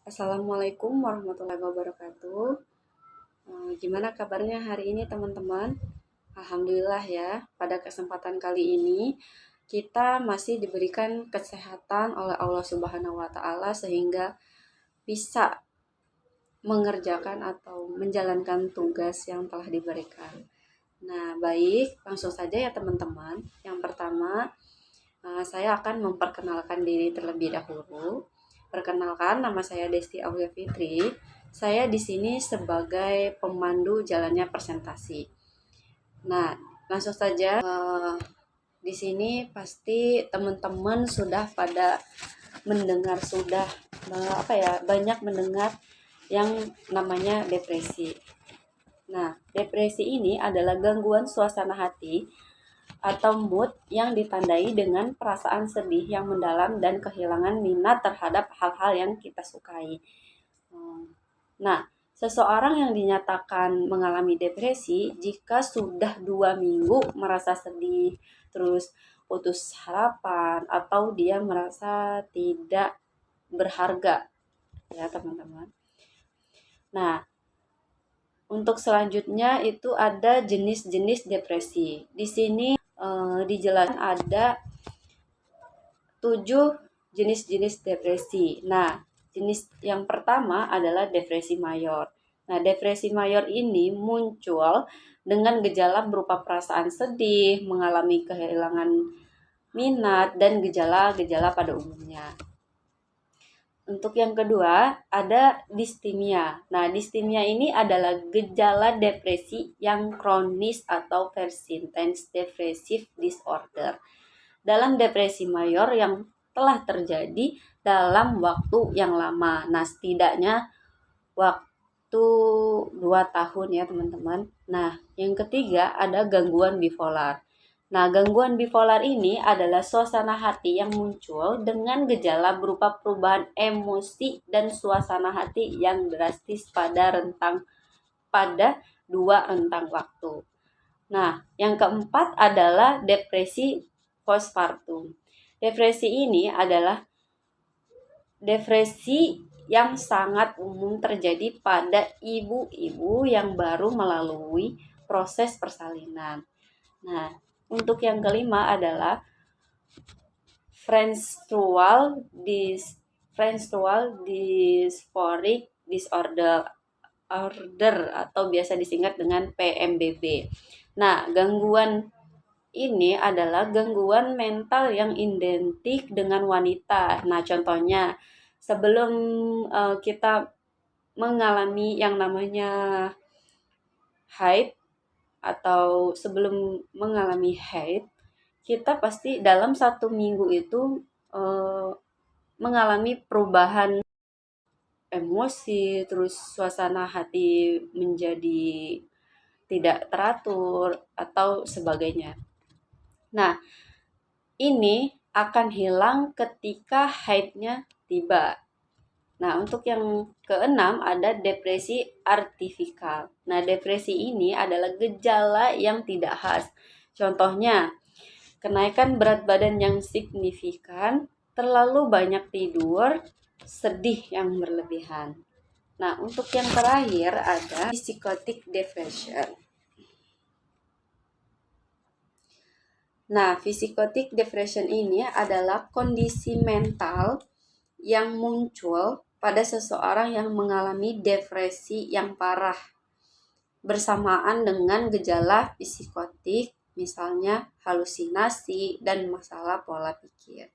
Assalamualaikum warahmatullahi wabarakatuh. Gimana kabarnya hari ini teman-teman? Alhamdulillah ya, pada kesempatan kali ini kita masih diberikan kesehatan oleh Allah Subhanahu wa Ta'ala sehingga bisa mengerjakan atau menjalankan tugas yang telah diberikan. Nah, baik, langsung saja ya teman-teman. Yang pertama, saya akan memperkenalkan diri terlebih dahulu. Perkenalkan, nama saya Desti Aulia Fitri. Saya di sini sebagai pemandu jalannya presentasi. Nah, langsung saja. Di sini pasti teman-teman sudah pada mendengar banyak mendengar yang namanya depresi. Nah, depresi ini adalah gangguan suasana hati atau mood yang ditandai dengan perasaan sedih yang mendalam dan kehilangan minat terhadap hal-hal yang kita sukai. Nah, seseorang yang dinyatakan mengalami depresi jika sudah 2 minggu merasa sedih, terus putus harapan, atau dia merasa tidak berharga, ya teman-teman. Nah, untuk selanjutnya itu ada jenis-jenis depresi. Di sini dijelaskan ada 7 jenis-jenis depresi. Nah, jenis yang pertama adalah depresi mayor. Nah, depresi mayor ini muncul dengan gejala berupa perasaan sedih, mengalami kehilangan minat, dan gejala-gejala pada umumnya. Untuk yang kedua, ada distimia. Nah, distimia ini adalah gejala depresi yang kronis atau persistence depressive disorder. Dalam depresi mayor yang telah terjadi dalam waktu yang lama. Nah, setidaknya waktu 2 tahun ya, teman-teman. Nah, yang ketiga ada gangguan bipolar. Nah, gangguan bipolar ini adalah suasana hati yang muncul dengan gejala berupa perubahan emosi dan suasana hati yang drastis pada 2 rentang waktu. Nah, yang keempat adalah depresi postpartum. Depresi ini adalah depresi yang sangat umum terjadi pada ibu-ibu yang baru melalui proses persalinan. Nah, untuk yang kelima adalah menstrual dysphoric disorder atau biasa disingkat dengan PMDD. Nah, gangguan ini adalah gangguan mental yang identik dengan wanita. Nah, contohnya sebelum kita mengalami yang namanya haid atau sebelum mengalami haid, kita pasti dalam 1 minggu itu mengalami perubahan emosi, terus suasana hati menjadi tidak teratur atau sebagainya. Nah, ini akan hilang ketika haidnya tiba. Nah, untuk yang keenam ada depresi artifikal. Nah, depresi ini adalah gejala yang tidak khas. Contohnya, kenaikan berat badan yang signifikan, terlalu banyak tidur, sedih yang berlebihan. Nah, untuk yang terakhir ada psychotic depression. Nah, psychotic depression ini adalah kondisi mental yang muncul pada seseorang yang mengalami depresi yang parah bersamaan dengan gejala psikotik, misalnya halusinasi dan masalah pola pikir.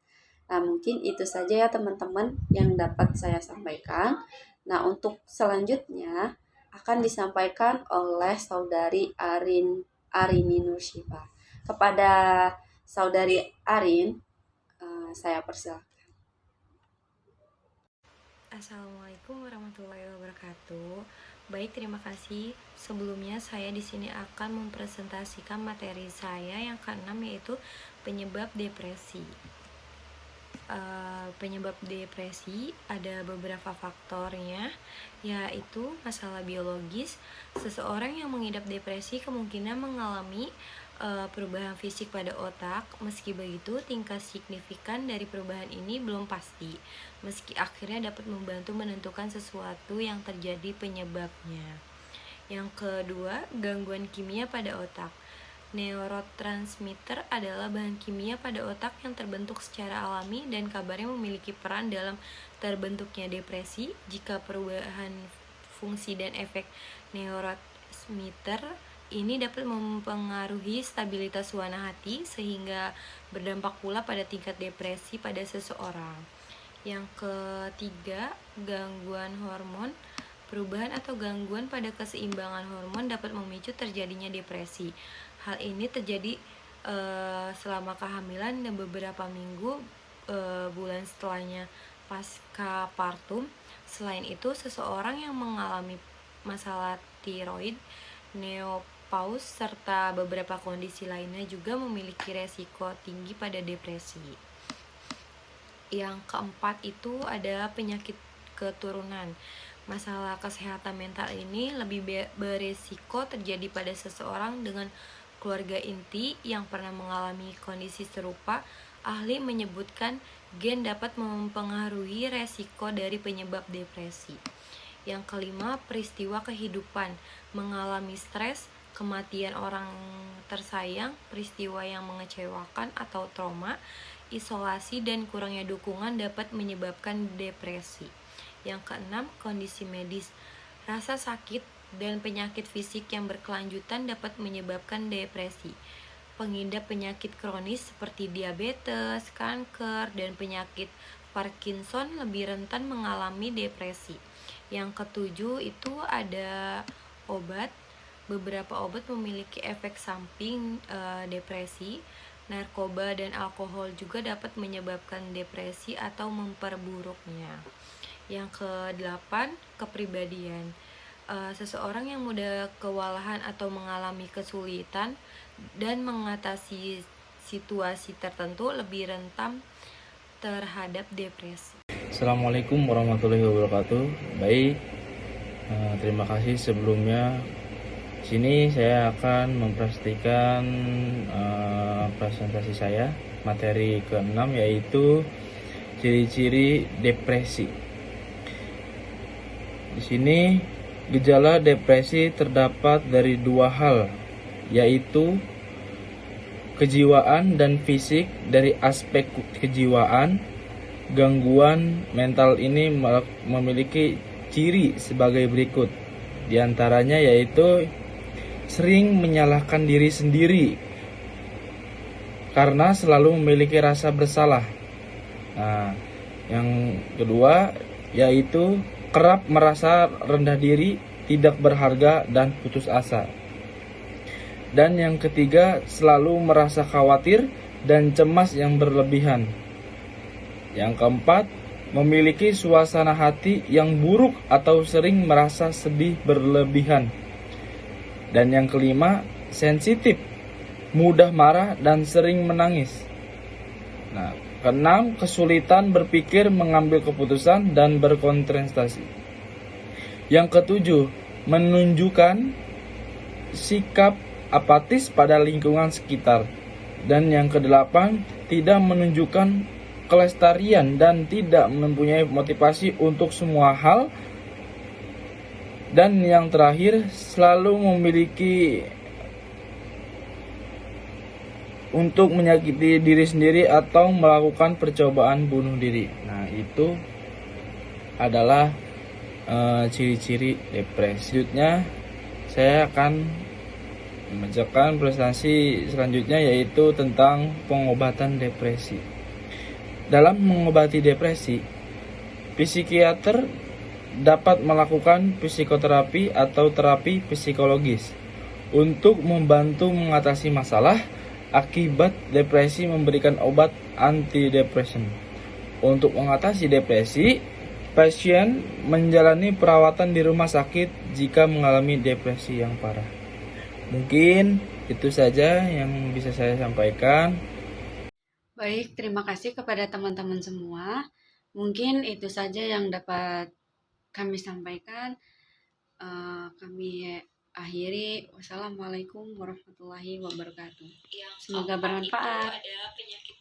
Nah, mungkin itu saja ya teman-teman yang dapat saya sampaikan. Nah, untuk selanjutnya akan disampaikan oleh saudari Arini Nursifa. Kepada saudari Arin, saya persilakan. Assalamualaikum warahmatullahi wabarakatuh. Baik, terima kasih. Sebelumnya saya di sini akan mempresentasikan materi saya yang keenam, yaitu penyebab depresi. Penyebab depresi ada beberapa faktornya, yaitu masalah biologis. Seseorang yang mengidap depresi kemungkinan mengalami perubahan fisik pada otak. Meski begitu, tingkat signifikan dari perubahan ini belum pasti, meski akhirnya dapat membantu menentukan sesuatu yang terjadi penyebabnya. Yang kedua, gangguan kimia pada otak. Neurotransmitter adalah bahan kimia pada otak yang terbentuk secara alami dan kabarnya memiliki peran dalam terbentuknya depresi. Jika perubahan fungsi dan efek neurotransmitter ini dapat mempengaruhi stabilitas suasana hati sehingga berdampak pula pada tingkat depresi pada seseorang. Yang ketiga, gangguan hormon. Perubahan atau gangguan pada keseimbangan hormon dapat memicu terjadinya depresi. Hal ini terjadi selama kehamilan dan beberapa minggu bulan setelahnya pasca partum. Selain itu, seseorang yang mengalami masalah tiroid, menopause, serta beberapa kondisi lainnya juga memiliki resiko tinggi pada depresi. Yang keempat itu ada penyakit keturunan. Masalah kesehatan mental ini lebih beresiko terjadi pada seseorang dengan keluarga inti yang pernah mengalami kondisi serupa. Ahli menyebutkan gen dapat mempengaruhi resiko dari penyebab depresi. Yang kelima, peristiwa kehidupan. Mengalami stres, kematian orang tersayang, peristiwa yang mengecewakan atau trauma, isolasi, dan kurangnya dukungan dapat menyebabkan depresi. Yang keenam, kondisi medis. Rasa sakit dan penyakit fisik yang berkelanjutan dapat menyebabkan depresi. Pengidap penyakit kronis seperti diabetes, kanker, dan penyakit Parkinson lebih rentan mengalami depresi. Yang ketujuh itu ada obat. Beberapa obat memiliki efek samping depresi. Narkoba dan alkohol juga dapat menyebabkan depresi atau memperburuknya. Yang kedelapan, kepribadian. Seseorang yang mudah kewalahan atau mengalami kesulitan dan mengatasi situasi tertentu lebih rentan terhadap depresi. Assalamualaikum warahmatullahi wabarakatuh. Baik, terima kasih sebelumnya. Sini saya akan mempresentasikan presentasi saya, materi ke-6, yaitu ciri-ciri depresi. Di sini gejala depresi terdapat dari dua hal, yaitu kejiwaan dan fisik. Dari aspek kejiwaan, gangguan mental ini memiliki ciri sebagai berikut. Di antaranya yaitu sering menyalahkan diri sendiri karena selalu memiliki rasa bersalah. Nah, yang kedua yaitu kerap merasa rendah diri, tidak berharga, dan putus asa. Dan yang ketiga, selalu merasa khawatir dan cemas yang berlebihan. Yang keempat, memiliki suasana hati yang buruk atau sering merasa sedih berlebihan. Dan yang kelima, sensitif, mudah marah dan sering menangis. Nah, keenam, kesulitan berpikir, mengambil keputusan, dan berkonsentrasi. Yang ketujuh, menunjukkan sikap apatis pada lingkungan sekitar. Dan yang kedelapan, tidak menunjukkan kelestarian dan tidak mempunyai motivasi untuk semua hal. Dan yang terakhir, selalu memiliki untuk menyakiti diri sendiri atau melakukan percobaan bunuh diri. Nah, itu adalah ciri-ciri depresi. Selanjutnya saya akan membacakan presentasi selanjutnya, yaitu tentang pengobatan depresi. Dalam mengobati depresi, psikiater dapat melakukan psikoterapi atau terapi psikologis untuk membantu mengatasi masalah akibat depresi, memberikan obat antidepresan. Untuk mengatasi depresi, pasien menjalani perawatan di rumah sakit jika mengalami depresi yang parah. Mungkin itu saja yang bisa saya sampaikan. Baik, terima kasih kepada teman-teman semua. Mungkin itu saja yang dapat kami sampaikan. Kami akhiri. Wassalamualaikum warahmatullahi wabarakatuh. Yang Semoga keempat bermanfaat. itu ada penyakit